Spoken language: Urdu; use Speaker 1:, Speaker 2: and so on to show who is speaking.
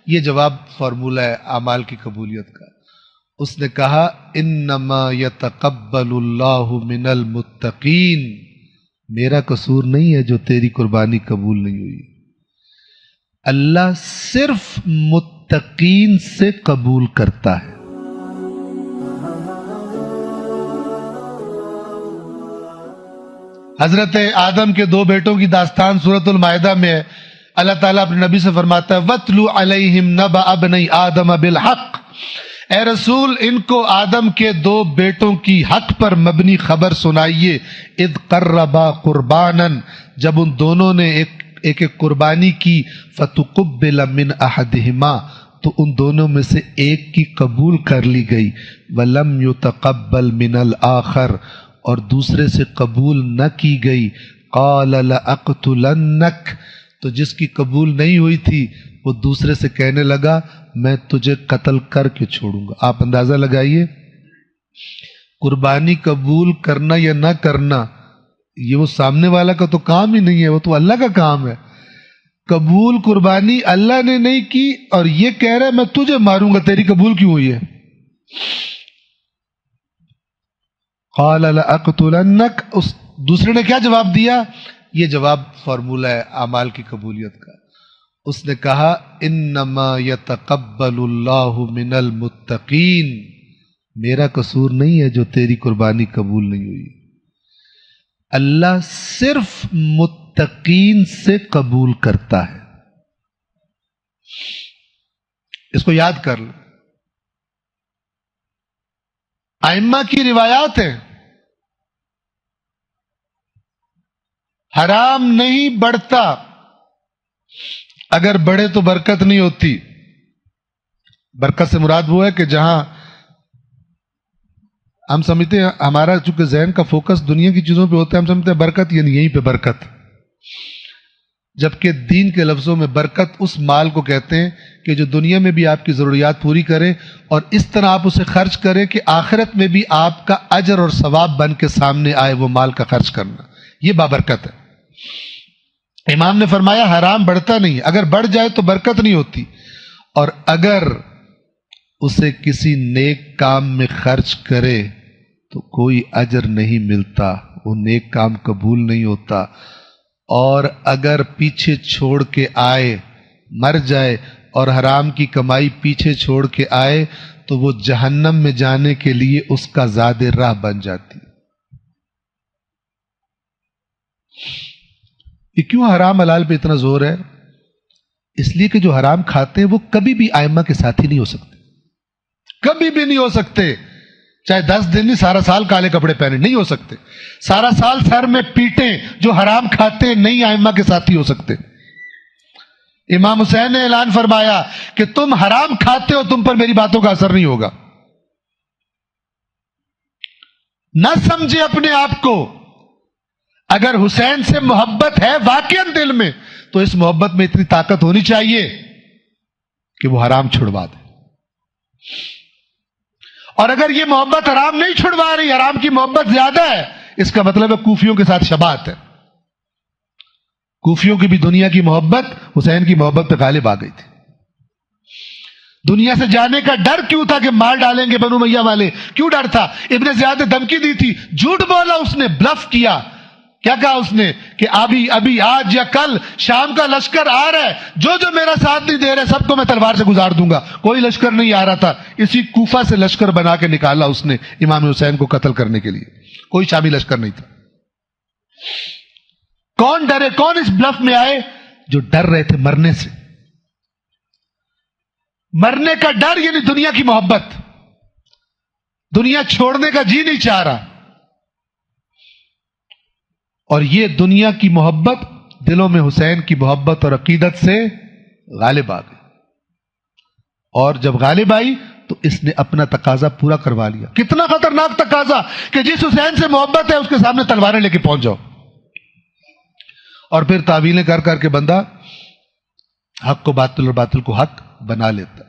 Speaker 1: یہ جواب فارمولہ ہے اعمال کی قبولیت کا۔ اس نے کہا انما یتقبل اللہ من المتقین، میرا قصور نہیں ہے جو تیری قربانی قبول نہیں ہوئی، اللہ صرف متقین سے قبول کرتا ہے۔ حضرت آدم کے دو بیٹوں کی داستان سورۃ المائدہ میں ہے۔ اللہ تعالیٰ اپنے نبی سے فرماتا ہے وَاتْلُ عَلَيْهِمْ نَبَأَ ابْنَيْ آدَمَ بِالْحَقِّ، اے رسول ان کو آدم کے دو بیٹوں کی حق پر مبنی خبر سنائیے۔ اذ قربا قربانا، جب ان دونوں نے ایک قربانی کی، فتقبل من احدہما، تو ان دونوں میں سے ایک کی قبول کر لی گئی، ولم یتقبل من الآخر، اور دوسرے سے قبول نہ کی گئی، قال لأقتلنک، تو جس کی قبول نہیں ہوئی تھی وہ دوسرے سے کہنے لگا میں تجھے قتل کر کے چھوڑوں گا۔ آپ اندازہ لگائیے قربانی قبول کرنا یا نہ کرنا یہ وہ سامنے والا کا تو کام ہی نہیں ہے، وہ تو اللہ کا کام ہے۔ قبول قربانی اللہ نے نہیں کی اور یہ کہہ رہا ہے میں تجھے ماروں گا، تیری قبول کیوں ہوئی ہے؟ قال لأقتلنک، اس دوسرے نے کیا جواب دیا؟ یہ جواب فارمولہ ہے اعمال کی قبولیت کا۔ اس نے کہا انما یتقبل اللہ من المتقین، میرا قصور نہیں ہے جو تیری قربانی قبول نہیں ہوئی، اللہ صرف متقین سے قبول کرتا ہے۔ اس کو یاد کر لو، ائمہ کی روایات ہیں حرام نہیں بڑھتا، اگر بڑھے تو برکت نہیں ہوتی۔ برکت سے مراد وہ ہے کہ جہاں ہم سمجھتے ہیں ہمارا چونکہ ذہن کا فوکس دنیا کی چیزوں پہ ہوتا ہے، ہم سمجھتے ہیں برکت یعنی یہیں پہ برکت، جبکہ دین کے لفظوں میں برکت اس مال کو کہتے ہیں کہ جو دنیا میں بھی آپ کی ضروریات پوری کرے اور اس طرح آپ اسے خرچ کریں کہ آخرت میں بھی آپ کا اجر اور ثواب بن کے سامنے آئے، وہ مال کا خرچ کرنا، یہ بابرکت ہے۔ امام نے فرمایا حرام بڑھتا نہیں، اگر بڑھ جائے تو برکت نہیں ہوتی، اور اگر اسے کسی نیک کام میں خرچ کرے تو کوئی اجر نہیں ملتا، وہ نیک کام قبول نہیں ہوتا، اور اگر پیچھے چھوڑ کے آئے مر جائے اور حرام کی کمائی پیچھے چھوڑ کے آئے تو وہ جہنم میں جانے کے لیے اس کا زاد راہ بن جاتی۔ یہ کیوں حرام حلال پہ اتنا زور ہے؟ اس لیے کہ جو حرام کھاتے ہیں وہ کبھی بھی ائمہ کے ساتھی نہیں ہو سکتے، کبھی بھی نہیں ہو سکتے، چاہے 10 دن نہیں، سارا سال کالے کپڑے پہنے نہیں ہو سکتے، سارا سال سر میں پیٹیں، جو حرام کھاتے ہیں نہیں ائمہ کے ساتھی ہو سکتے۔ امام حسین نے اعلان فرمایا کہ تم حرام کھاتے ہو، تم پر میری باتوں کا اثر نہیں ہوگا۔ نہ سمجھے اپنے آپ کو، اگر حسین سے محبت ہے واقعاً دل میں تو اس محبت میں اتنی طاقت ہونی چاہیے کہ وہ حرام چھڑوا دے، اور اگر یہ محبت حرام نہیں چھڑوا رہی، حرام کی محبت زیادہ ہے، اس کا مطلب ہے کوفیوں کے ساتھ شباہت ہے۔ کوفیوں کی بھی دنیا کی محبت حسین کی محبت پہ غالب آ گئی تھی۔ دنیا سے جانے کا ڈر کیوں تھا کہ مار ڈالیں گے بنو امیہ والے؟ کیوں ڈر تھا؟ ابن زیاد نے دھمکی دی تھی، جھوٹ بولا اس نے، بلف کیا۔ کیا کہا اس نے کہ ابھی آج یا کل شام کا لشکر آ رہا ہے، جو میرا ساتھ نہیں دے رہے سب کو میں تلوار سے گزار دوں گا۔ کوئی لشکر نہیں آ رہا تھا، اسی کوفہ سے لشکر بنا کے نکالا اس نے امام حسین کو قتل کرنے کے لیے، کوئی شامی لشکر نہیں تھا۔ کون ڈرے؟ کون اس بلف میں آئے؟ جو ڈر رہے تھے مرنے سے۔ مرنے کا ڈر یعنی دنیا کی محبت، دنیا چھوڑنے کا جی نہیں چاہ رہا، اور یہ دنیا کی محبت دلوں میں حسین کی محبت اور عقیدت سے غالب آ گئی، اور جب غالب آئی تو اس نے اپنا تقاضا پورا کروا لیا۔ کتنا خطرناک تقاضا کہ جس حسین سے محبت ہے اس کے سامنے تلواریں لے کے پہنچ جاؤ، اور پھر تعویلیں کر کر کے بندہ حق کو باطل اور باطل کو حق بنا لیتا۔